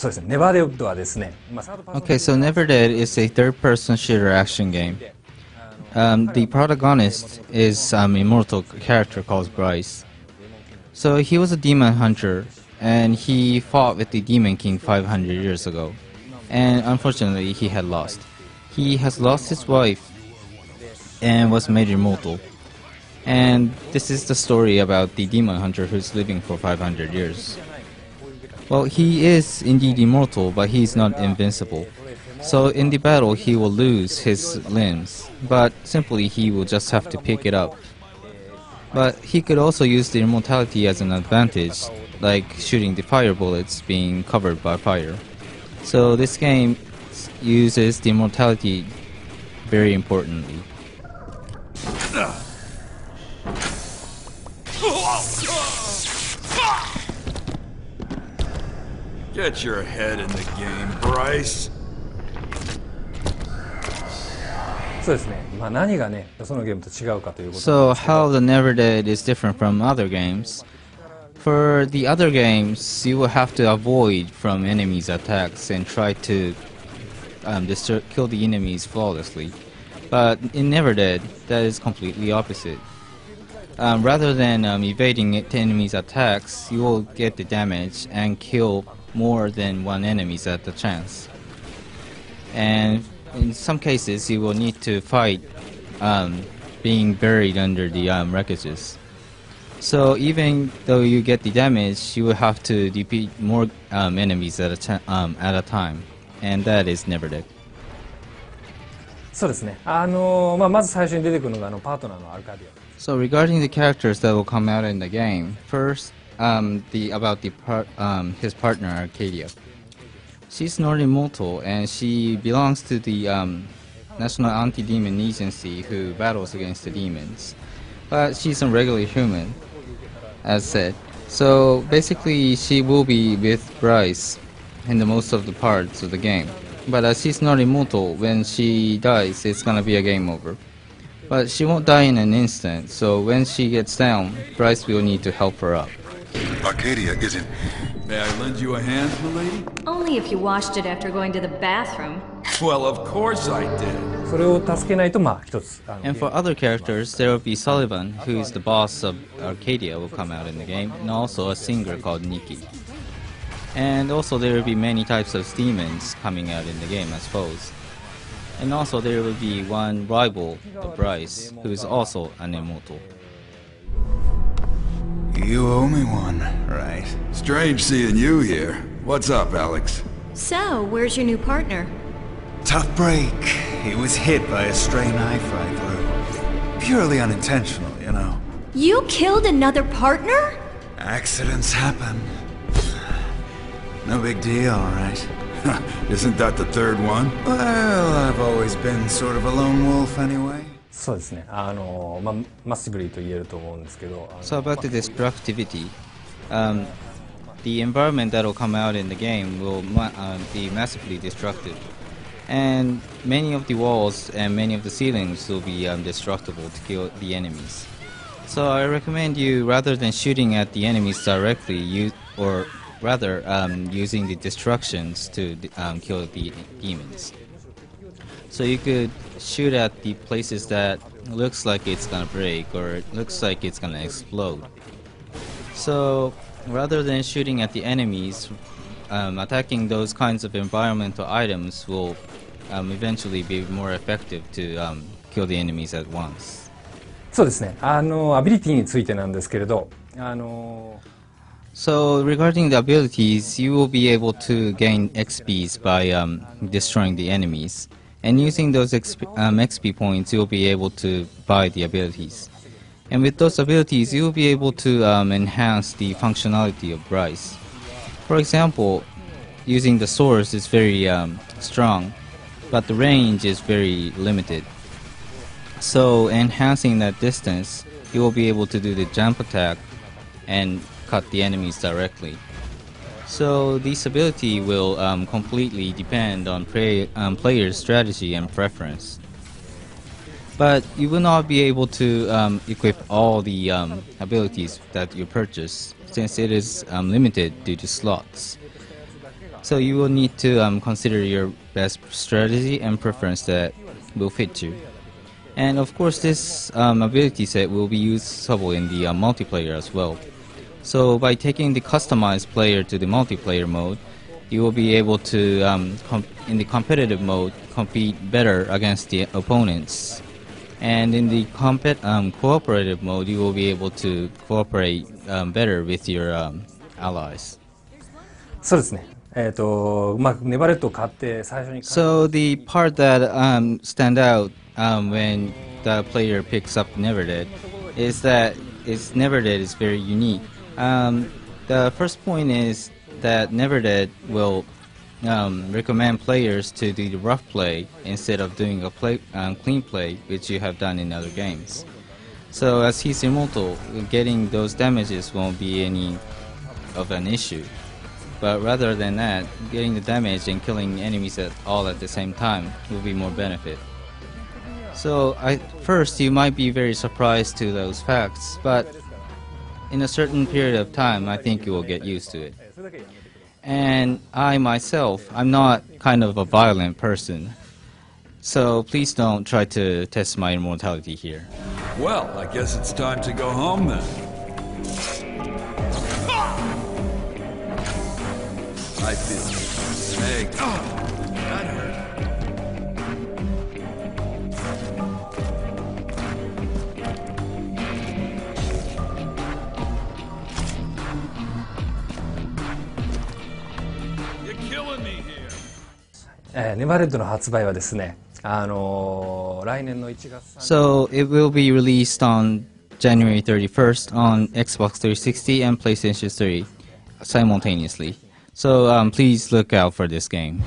そうですね。NeverDead はですね、Okay, so NeverDead is a third-person shooter action game. The protagonist is an immortal character called Bryce. So he was a demon hunter, and he fought with the Demon King 500 years ago. And unfortunately, he had lost. He has lost his wife and was made immortal. And this is the story about the demon hunter who's living for 500 years. Well, he is indeed immortal, but he's not invincible. So in the battle, he will lose his limbs, but simply he will just have to pick it up. But he could also use the immortality as an advantage, like shooting the fire bullets being covered by fire. So this game uses the immortality very importantly. Get your head in the game, Bryce. そうですね。何がね、そのゲームと違うかということ。So how the NeverDead is different from other games? For the other games, you will have to avoid from enemies' attacks and try to kill the enemies flawlessly. But in NeverDead, that is completely opposite. Rather than evading enemies' attacks, you will get the damage and kill more than one enemies at the chance. And in some cases, you will need to fight being buried under the wreckages. So even though you get the damage, you will have to defeat more enemies at a time, and that is NeverDead. そうですね。まず最初に出てくるのがパートナーのアルカディア。So regarding the characters that will come out in the game, first his partner Arcadia. She's not immortal, and she belongs to the National Anti-Demon Agency who battles against the demons. But she's a regular human, as said. So basically, she will be with Bryce in the most of the parts of the game. But as she's not immortal, when she dies, it's gonna be a game over. But she won't die in an instant, so when she gets down, Bryce will need to help her up. Arcadia isn't... May I lend you a hand, milady? Only if you washed it after going to the bathroom. Well, of course I did. それを助けないと一つ。And for other characters, there will be Sullivan, who is the boss of Arcadia, will come out in the game, and also a singer called Nikki. And also there will be many types of demons coming out in the game, I suppose. And also there will be one rival of Bryce, who is also an immortal. You owe me one, right? Strange seeing you here. What's up, Alex? So, where's your new partner? Tough break. He was hit by a stray knife right through. Purely unintentional, you know. You killed another partner? Accidents happen. No big deal, right? Isn't that the third one? Well, I've always been sort of a lone wolf anyway. そうですね。マッシブリーと言えると思うんですけど。So about the destructivity, the environment that will come out in the game will be massively destructive. And many of the walls and many of the ceilings will be destructible to kill the enemies. So I recommend you, rather than shooting at the enemies directly, using the destructions to kill the demons. So you could shoot at the places that looks like it's gonna break or it looks like it's gonna explode. So rather than shooting at the enemies, attacking those kinds of environmental items will eventually be more effective to kill the enemies at once. そうですね。アビリティについてなんですけれど、So regarding the abilities, you will be able to gain XPs by destroying the enemies. And using those XP points, you'll be able to buy the abilities. And with those abilities, you'll be able to enhance the functionality of Bryce. For example, using the swords is very strong, but the range is very limited. So enhancing that distance, you will be able to do the jump attack and cut the enemies directly. So this ability will completely depend on player's strategy and preference. But you will not be able to equip all the abilities that you purchase, since it is limited due to slots. So you will need to consider your best strategy and preference that will fit you. And of course this ability set will be usable in the multiplayer as well. So by taking the customized player to the multiplayer mode, you will be able to, in the competitive mode, compete better against the opponents. And in the cooperative mode, you will be able to cooperate better with your allies. そうですね。ネバレットを買って最初に。So the part that stand out when the player picks up NeverDead is that NeverDead is very unique. The first point is that NeverDead will recommend players to do the rough play instead of doing a clean play, which you have done in other games. So as he's immortal, getting those damages won't be any of an issue. But rather than that, getting the damage and killing enemies all at the same time will be more benefit. So first you might be very surprised to those facts, but in a certain period of time, I think you will get used to it. And I myself, I'm not kind of a violent person, so please don't try to test my immortality here. Well, I guess it's time to go home then. I feel sick. That hurt. You're killing me here. ネバレットの発売はですね、来年の1月。So it will be released on January 31st on Xbox 360 and PlayStation 3 simultaneously. So please look out for this game.